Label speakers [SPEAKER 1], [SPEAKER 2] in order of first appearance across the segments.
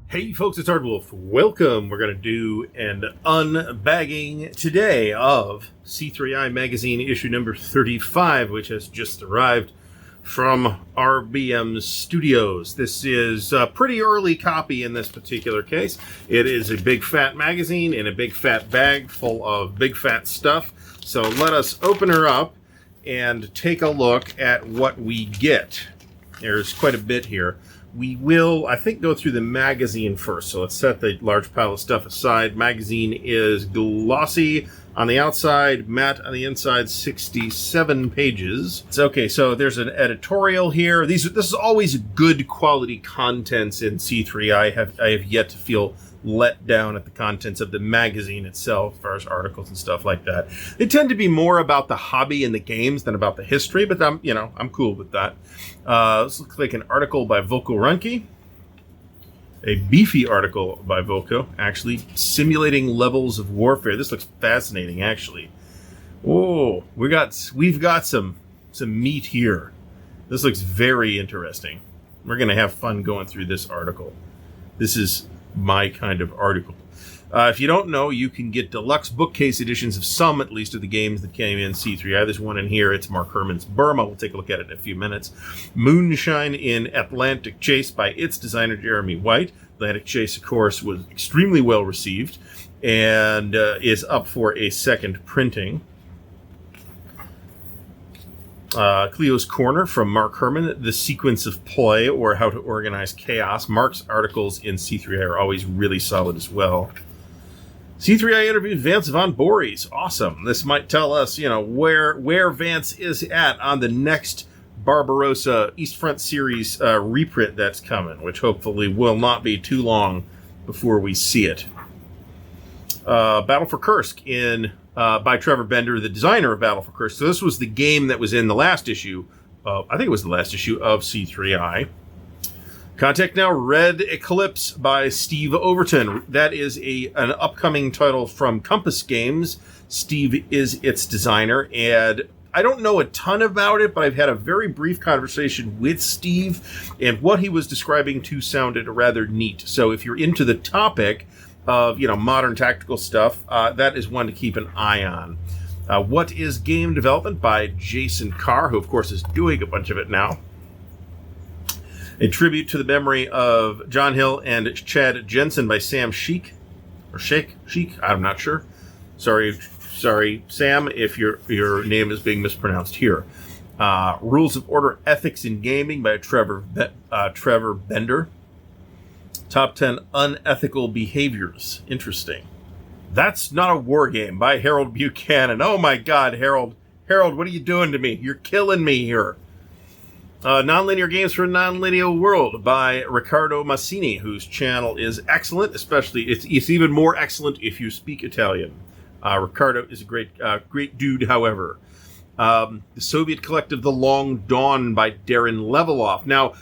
[SPEAKER 1] Hey folks, it's Ardwulf. Welcome. We're going to do an unbagging today of C3i magazine issue number 35, which has just arrived from RBM Studios. This is a pretty early copy in this particular case. It is a big fat magazine in a big fat bag full of big fat stuff. So let us open her up and take a look at what we get. There's quite a bit here. We will, I think, go through the magazine first. So let's set the large pile of stuff aside. Magazine is glossy on the outside, matte on the inside, 67 pages. It's okay, so there's an editorial here. This is always good quality contents in C3i. I have yet to feel let down at the contents of the magazine itself, as far as articles and stuff like that. They tend to be more about the hobby and the games than about the history, but I'm cool with that. This looks like an article by Volko Runke. A beefy article by Volko, actually, simulating levels of warfare. This looks fascinating, actually. Oh, we've got some meat here. This looks very interesting. We're gonna have fun going through this article. This is my kind of article. If you don't know, you can get deluxe bookcase editions of some, at least, of the games that came in C3i. There's one in here. It's Mark Herman's Burma. We'll take a look at it in a few minutes. Moonshine in Atlantic Chase by its designer, Jeremy White. Atlantic Chase, of course, was extremely well received and is up for a second printing. Cleo's Corner from Mark Herman, The Sequence of Play, or How to Organize Chaos. Mark's articles in C3i are always really solid as well. C3i interviewed Vance von Boris. Awesome. This might tell us, where Vance is at on the next Barbarossa East Front series reprint that's coming, which hopefully will not be too long before we see it. Battle for Kursk by Trevor Bender, the designer of Battle for Kursk. So this was the game that was in the last issue. I think it was the last issue of C3i. Contact Now, Red Eclipse by Steve Overton. That is an upcoming title from Compass Games. Steve is its designer, and I don't know a ton about it, but I've had a very brief conversation with Steve, and what he was describing too sounded rather neat. So if you're into the topic of modern tactical stuff, that is one to keep an eye on. What is Game Development by Jason Carr, who of course is doing a bunch of it now. A tribute to the memory of John Hill and Chad Jensen by Sam Sheik, or Sheik, I'm not sure. Sorry, Sam, if your name is being mispronounced here. Rules of Order Ethics in Gaming by Trevor Bender. Top 10 Unethical Behaviors. Interesting. That's Not a War Game by Harold Buchanan. Oh my God, Harold. Harold, what are you doing to me? You're killing me here. Nonlinear Games for a Nonlinear World by Riccardo Massini, whose channel is excellent, especially, it's even more excellent if you speak Italian. Riccardo is a great dude, however. The Soviet Collective The Long Dawn by Darren Leveloff. Now,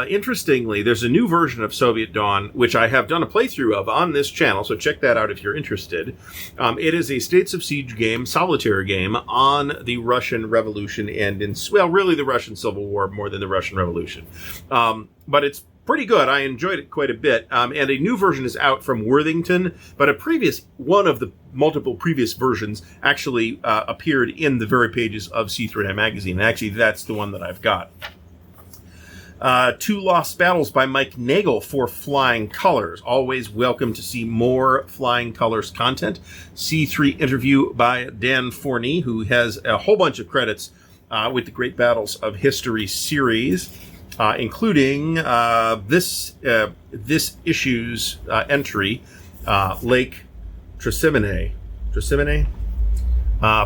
[SPEAKER 1] interestingly, there's a new version of Soviet Dawn, which I have done a playthrough of on this channel, so check that out if you're interested. It is a States of Siege game, solitaire game, on the Russian Revolution and really the Russian Civil War more than the Russian Revolution. But it's pretty good. I enjoyed it quite a bit. And a new version is out from Worthington, but one of the multiple previous versions actually appeared in the very pages of C3i magazine. And actually, that's the one that I've got. Two Lost Battles by Mike Nagel for Flying Colors. Always welcome to see more Flying Colors content. C3 interview by Dan Forney, who has a whole bunch of credits with the Great Battles of History series, including this issue's entry, Lake Trasimene.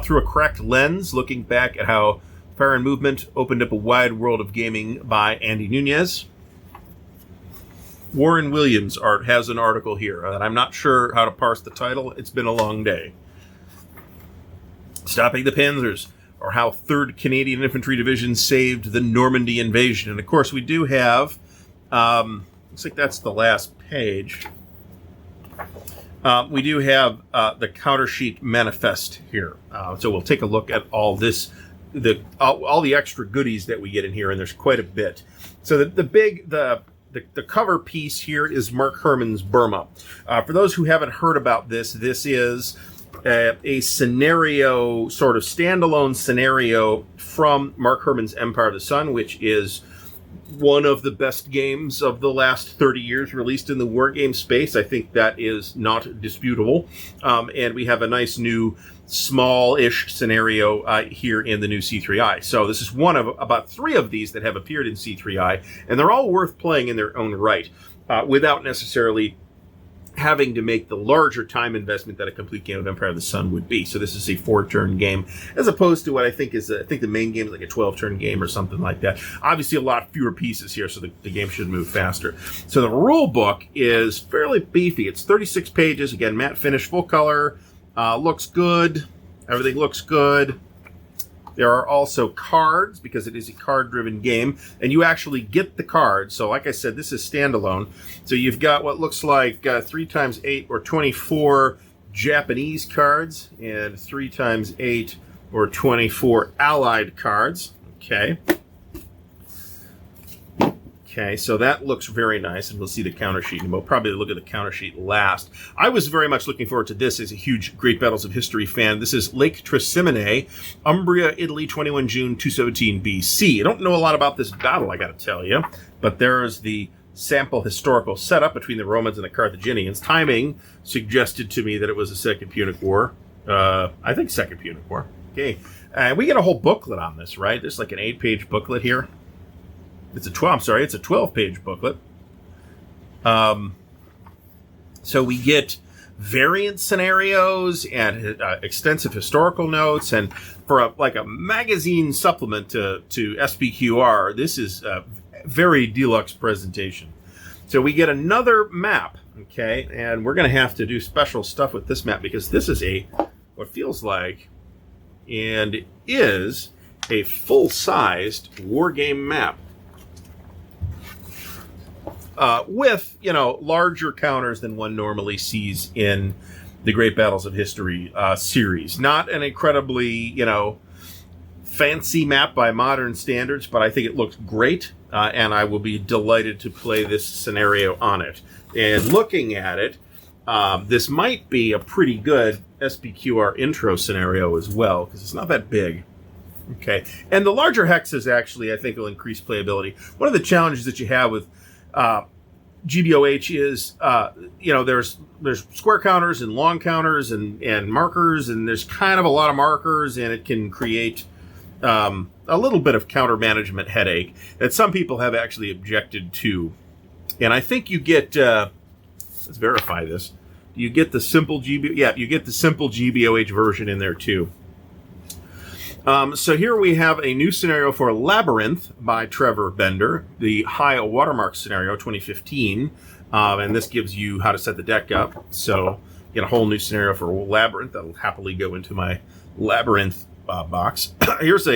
[SPEAKER 1] Through a Cracked Lens, looking back at how Fire and Movement opened up a wide world of gaming by Andy Nunez. Warren Williams art has an article here, and I'm not sure how to parse the title. It's been a long day. Stopping the Panzers, or How 3rd Canadian Infantry Division Saved the Normandy Invasion. And of course, we do have, looks like that's the last page. We do have the counter sheet manifest here. So we'll take a look at all this. All the extra goodies that we get in here, and there's quite a bit. So the the cover piece here is Mark Herman's Burma. For those who haven't heard about this, this is a scenario, sort of standalone scenario from Mark Herman's Empire of the Sun, which is one of the best games of the last 30 years released in the wargame space. I think that is not disputable. And we have a nice new small-ish scenario here in the new C3i. So this is one of about 3 of these that have appeared in C3i, and they're all worth playing in their own right, without necessarily having to make the larger time investment that a complete game of Empire of the Sun would be. So this is a 4-turn game, as opposed to what I think is, I think the main game is like a 12-turn game or something like that. Obviously a lot fewer pieces here, so the game should move faster. So the rule book is fairly beefy. It's 36 pages, again, matte finish, full color, looks good. Everything looks good. There are also cards, because it is a card-driven game, and you actually get the cards. So like I said, this is standalone. So you've got what looks like 3x8 or 24 Japanese cards, and 3x8 or 24 Allied cards. Okay. Okay, so that looks very nice, and we'll see the counter sheet, and we'll probably look at the counter sheet last. I was very much looking forward to this as a huge Great Battles of History fan. This is Lake Trasimene, Umbria, Italy, 21 June 217 BC. I don't know a lot about this battle, I gotta tell you, but there's the sample historical setup between the Romans and the Carthaginians. Timing suggested to me that it was the Second Punic War. I think Second Punic War. Okay, we get a whole booklet on this, right? There's like an 8-page booklet here. It's a 12-page booklet. So we get variant scenarios and extensive historical notes, and for a magazine supplement to SPQR, this is a very deluxe presentation. So we get another map, okay, and we're going to have to do special stuff with this map, because this is what feels like and is a full-sized war game map. With, larger counters than one normally sees in the Great Battles of History series. Not an incredibly, fancy map by modern standards, but I think it looks great, and I will be delighted to play this scenario on it. And looking at it, this might be a pretty good SPQR intro scenario as well, because it's not that big. Okay, and the larger hexes actually, I think, will increase playability. One of the challenges that you have with GBOH is, there's square counters and long counters and markers, and there's kind of a lot of markers, and it can create a little bit of counter management headache that some people have actually objected to. And I think you get, let's verify this. You get the simple you get the simple GBOH version in there too. So here we have a new scenario for Labyrinth by Trevor Bender, the high watermark scenario 2015, and this gives you how to set the deck up. So get a whole new scenario for Labyrinth that'll happily go into my Labyrinth box. Here's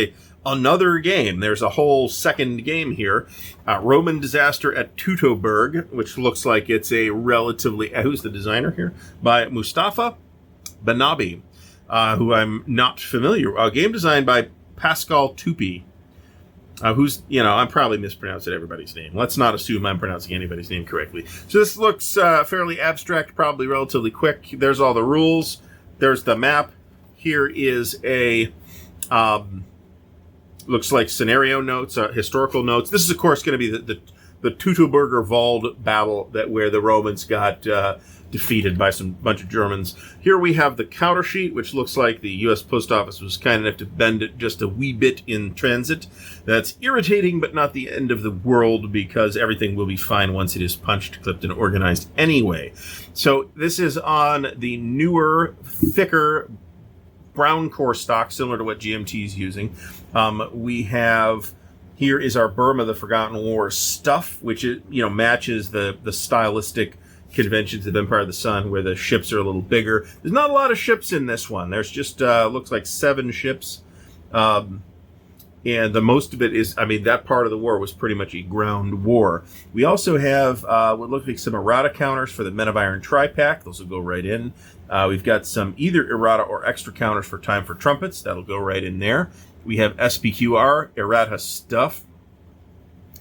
[SPEAKER 1] another game. There's a whole second game here, Roman Disaster at Teutoburg, which looks like it's a relatively who's the designer here? By Mustafa Banabi. Who I'm not familiar with. A game designed by Pascal Tupi, who's, I'm probably mispronouncing everybody's name. Let's not assume I'm pronouncing anybody's name correctly. So this looks fairly abstract, probably relatively quick. There's all the rules. There's the map. Here is looks like scenario notes, historical notes. This is, of course, going to be the Teutoburger Wald battle where the Romans got defeated by some bunch of Germans. Here we have the counter sheet, which looks like the U.S. Post Office was kind enough to bend it just a wee bit in transit. That's irritating, but not the end of the world, because everything will be fine once it is punched, clipped, and organized anyway. So this is on the newer, thicker brown core stock, similar to what GMT is using. We have... Here is our Burma, the Forgotten War stuff, which matches the stylistic conventions of Empire of the Sun, where the ships are a little bigger. There's not a lot of ships in this one. There's just looks like 7 ships, and the most of it is, that part of the war was pretty much a ground war. We also have what looks like some errata counters for the Men of Iron Tri-Pack. Those will go right in. We've got some either errata or extra counters for Time for Trumpets. That'll go right in there. We have SPQR errata stuff,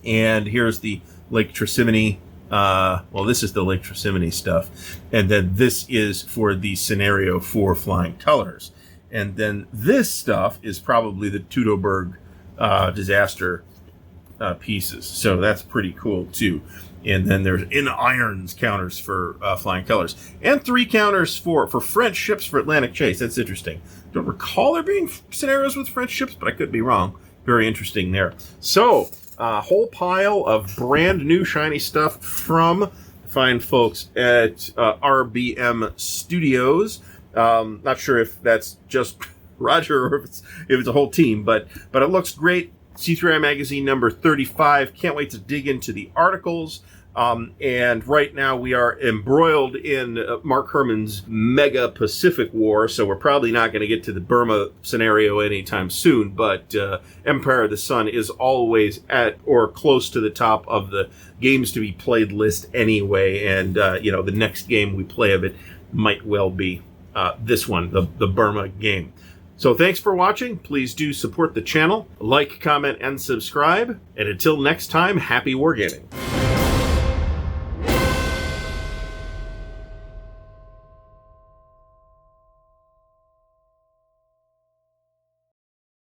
[SPEAKER 1] and here's the Lake Trasimene. Well, this is the Lake Trasimene stuff. And then this is for the scenario for Flying Colors. And then this stuff is probably the Teutoburg disaster pieces. So that's pretty cool, too. And then there's in irons counters for Flying Colors. And 3 counters for French ships for Atlantic Chase. That's interesting. Don't recall there being scenarios with French ships, but I could be wrong. Very interesting there. So, a whole pile of brand new shiny stuff from fine folks at RBM Studios. Not sure if that's just Roger or if it's a whole team, but it looks great. C3i Magazine number 35. Can't wait to dig into the articles. And right now we are embroiled in Mark Herman's mega Pacific War, so we're probably not going to get to the Burma scenario anytime soon, but Empire of the Sun is always at or close to the top of the games to be played list anyway, and the next game we play of it might well be this one, the Burma game. So thanks for watching. Please do support the channel, like, comment, and subscribe. And until next time, happy wargaming.